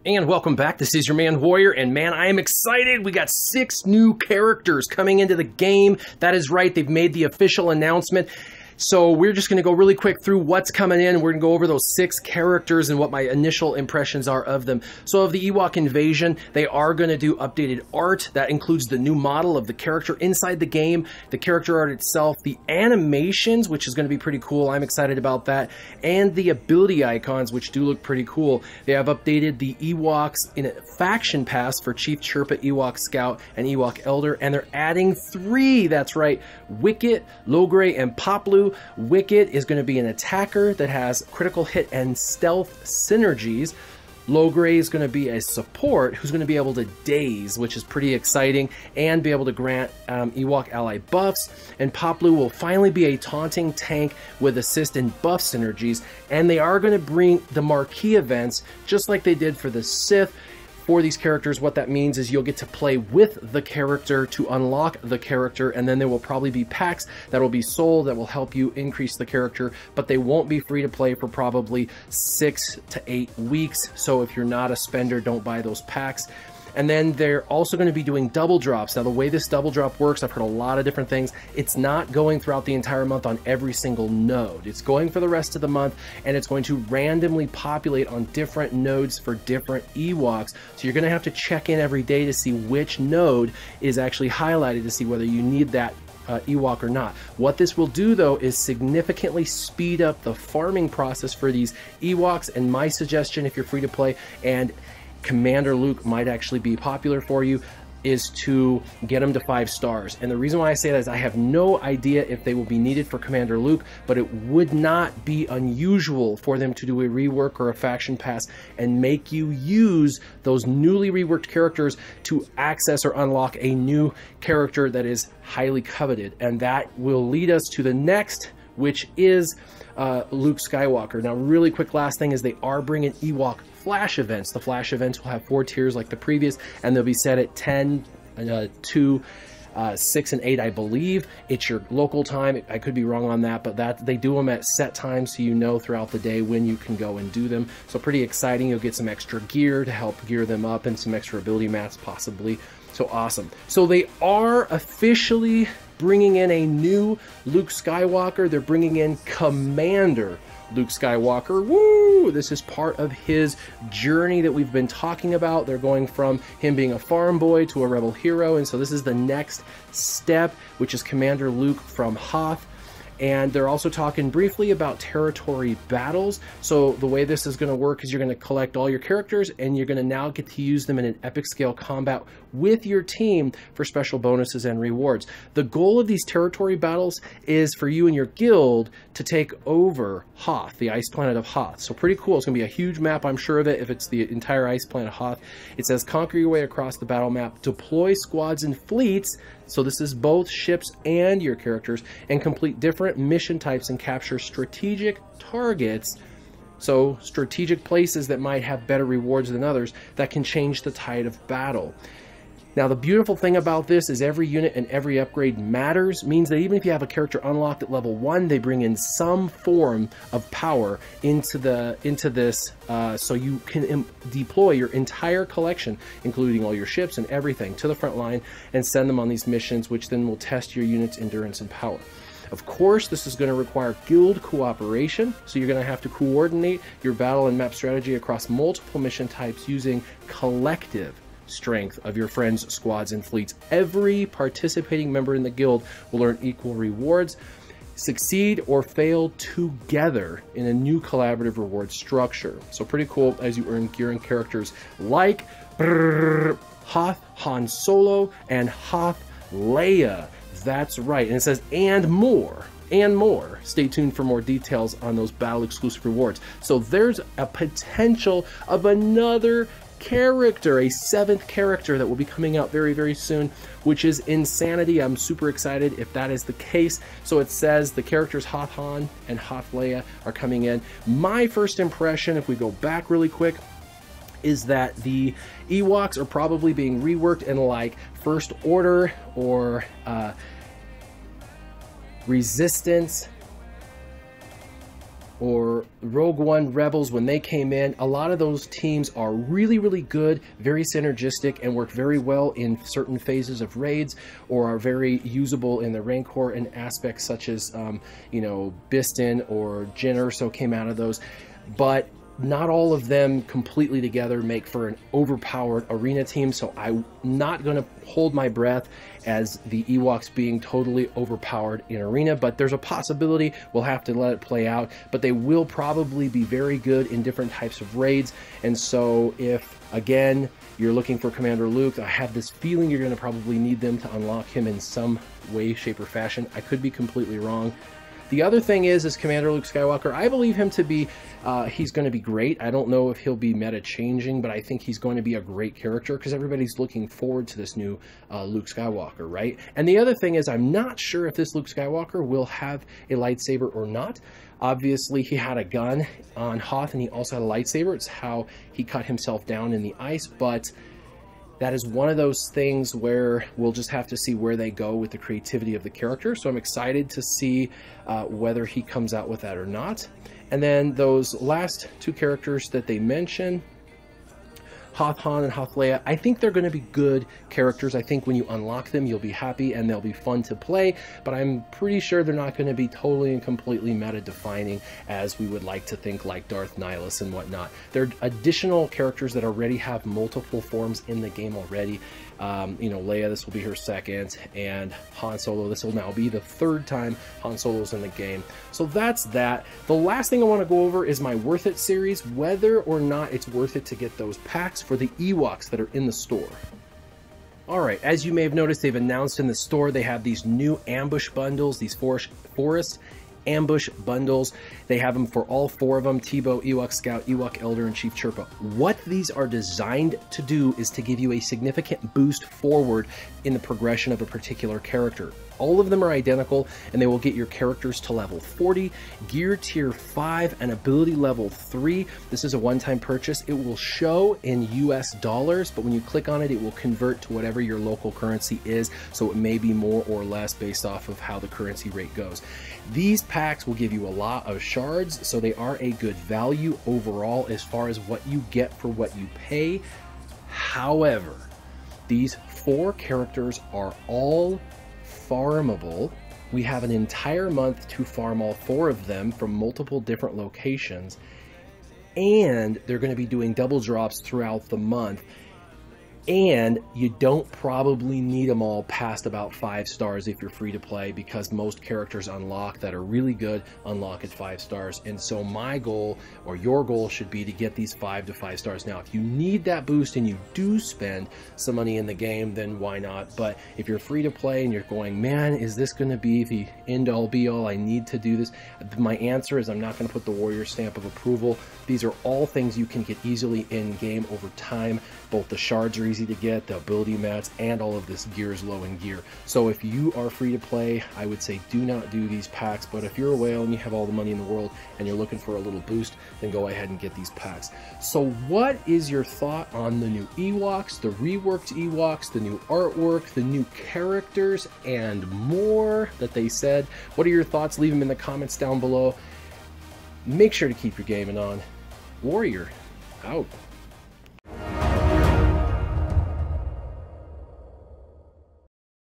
And welcome back. This is your man Warrior, and man, I am excited. We got 6 new characters coming into the game. That is right, they've made the official announcement. So we're just going to go really quick through what's coming in. We're going to go over those 6 characters and what my initial impressions are of them. So of the Ewok Invasion, they are going to do updated art. That includes the new model of the character inside the game, the character art itself, the animations, which is going to be pretty cool. I'm excited about that. And the ability icons, which do look pretty cool. They have updated the Ewoks in a faction pass for Chief Chirpa, Ewok Scout, and Ewok Elder. And they're adding 3, that's right, Wicket, Logray, and Poplu. Wicket is going to be an attacker that has critical hit and stealth synergies. Logray is going to be a support who's going to be able to daze, which is pretty exciting, and be able to grant Ewok ally buffs. And Poplu will finally be a taunting tank with assist and buff synergies. And they are going to bring the marquee events just like they did for the Sith. For these characters, what that means is you'll get to play with the character to unlock the character, and then there will probably be packs that will be sold that will help you increase the character, but they won't be free to play for probably 6 to 8 weeks. So if you're not a spender, don't buy those packs. And then they're also going to be doing double drops. Now, the way this double drop works, I've heard a lot of different things. It's not going throughout the entire month on every single node. It's going for the rest of the month, and it's going to randomly populate on different nodes for different Ewoks. So you're going to have to check in every day to see which node is actually highlighted to see whether you need that Ewok or not. What this will do, though, is significantly speed up the farming process for these Ewoks. And my suggestion, if you're free to play and Commander Luke might actually be popular for you, is to get them to 5 stars. And the reason why I say that is I have no idea if they will be needed for Commander Luke, but it would not be unusual for them to do a rework or a faction pass and make you use those newly reworked characters to access or unlock a new character that is highly coveted. And that will lead us to the next, which is Luke Skywalker. Now, really quick last thing is they are bringing Ewok Flash events. The Flash events will have 4 tiers like the previous, and they'll be set at 10, 2, 6, and 8, I believe. It's your local time. I could be wrong on that, but that they do them at set times so you know throughout the day when you can go and do them. So pretty exciting. You'll get some extra gear to help gear them up and some extra ability mats possibly. So awesome. So they are officially bringing in a new Luke Skywalker. They're bringing in Commander Luke Skywalker. Woo! This is part of his journey that we've been talking about. They're going from him being a farm boy to a rebel hero, and so this is the next step, which is Commander Luke from Hoth. And they're also talking briefly about territory battles. So the way this is going to work is you're going to collect all your characters and you're going to now get to use them in an epic scale combat with your team for special bonuses and rewards. The goal of these territory battles is for you and your guild to take over Hoth, the ice planet of Hoth. So pretty cool. It's going to be a huge map, I'm sure of it, if it's the entire ice planet Hoth. It says conquer your way across the battle map, deploy squads and fleets. So this is both ships and your characters, and complete different mission types and capture strategic targets. So strategic places that might have better rewards than others that can change the tide of battle. Now, the beautiful thing about this is every unit and every upgrade matters, means that even if you have a character unlocked at level 1, they bring in some form of power into this, so you can deploy your entire collection, including all your ships and everything, to the front line and send them on these missions, which then will test your unit's endurance and power. Of course, this is going to require guild cooperation, so you're going to have to coordinate your battle and map strategy across multiple mission types using collective strength of your friends, squads, and fleets. Every participating member in the guild will earn equal rewards. Succeed or fail together in a new collaborative reward structure. So pretty cool as you earn gear and characters like Hoth Han Solo and Hoth Leia. That's right. And it says, and more. And more. Stay tuned for more details on those battle exclusive rewards. So there's a potential of another character, a 7th character that will be coming out very, very soon, which is insanity. I'm super excited if that is the case. So it says the characters Hoth Han and Hoth Leia are coming in. My first impression, if we go back really quick, is that the Ewoks are probably being reworked in like First Order or Resistance or Rogue One, Rebels, when they came in, a lot of those teams are really, really good, very synergistic, and work very well in certain phases of raids, or are very usable in the Rancor and aspects such as, you know, Biston or Jyn Erso came out of those. But not all of them completely together make for an overpowered arena team, so I'm not going to hold my breath as the Ewoks being totally overpowered in arena, but there's a possibility. We'll have to let it play out, but they will probably be very good in different types of raids. And so if, again, you're looking for Commander Luke, I have this feeling you're going to probably need them to unlock him in some way, shape, or fashion. I could be completely wrong. The other thing is Commander Luke Skywalker, I believe him to be, he's going to be great. I don't know if he'll be meta-changing, but I think he's going to be a great character because everybody's looking forward to this new Luke Skywalker, right? And the other thing is I'm not sure if this Luke Skywalker will have a lightsaber or not. Obviously, he had a gun on Hoth, and he also had a lightsaber. It's how he cut himself down in the ice, but that is one of those things where we'll just have to see where they go with the creativity of the character. So I'm excited to see whether he comes out with that or not. And then those last two characters that they mention, Hoth Han and Hoth Leia, I think they're going to be good characters. I think when you unlock them, you'll be happy and they'll be fun to play, but I'm pretty sure they're not going to be totally and completely meta-defining as we would like to think, like Darth Nihilus and whatnot. They're additional characters that already have multiple forms in the game already. You know, Leia, this will be her second, and Han Solo, this will now be the third time Han Solo's in the game. So that's that. The last thing I want to go over is my Worth It series, whether or not it's worth it to get those packs for the Ewoks that are in the store. Alright, as you may have noticed, they've announced in the store they have these new ambush bundles, these forest ambush bundles. They have them for all four of them: Tebow, Ewok Scout, Ewok Elder, and Chief Chirpa. What these are designed to do is to give you a significant boost forward in the progression of a particular character. All of them are identical, and they will get your characters to level 40, gear tier 5, and ability level 3. This is a one-time purchase. It will show in US dollars, but when you click on it, it will convert to whatever your local currency is, so it may be more or less based off of how the currency rate goes. These packs will give you a lot of shards, so they are a good value overall as far as what you get for what you pay. However, these 4 characters are all farmable. We have an entire month to farm all 4 of them from multiple different locations, and they're going to be doing double drops throughout the month. And you don't probably need them all past about 5 stars if you're free to play, because most characters unlock that are really good unlock at 5 stars. And so my goal, or your goal, should be to get these 5 to 5 stars. Now, if you need that boost and you do spend some money in the game, then why not? But if you're free to play and you're going, man, is this going to be the end all be all? I need to do this. My answer is I'm not going to put the warrior stamp of approval. These are all things you can get easily in game over time. Both the shards are easy to get, the ability mats, and all of this gear is low in gear. So if you are free to play, I would say do not do these packs. But if you're a whale and you have all the money in the world and you're looking for a little boost, then go ahead and get these packs. So what is your thought on the new Ewoks, the reworked Ewoks, the new artwork, the new characters, and more that they said? What are your thoughts? Leave them in the comments down below. Make sure to keep your gaming on. Warrior out.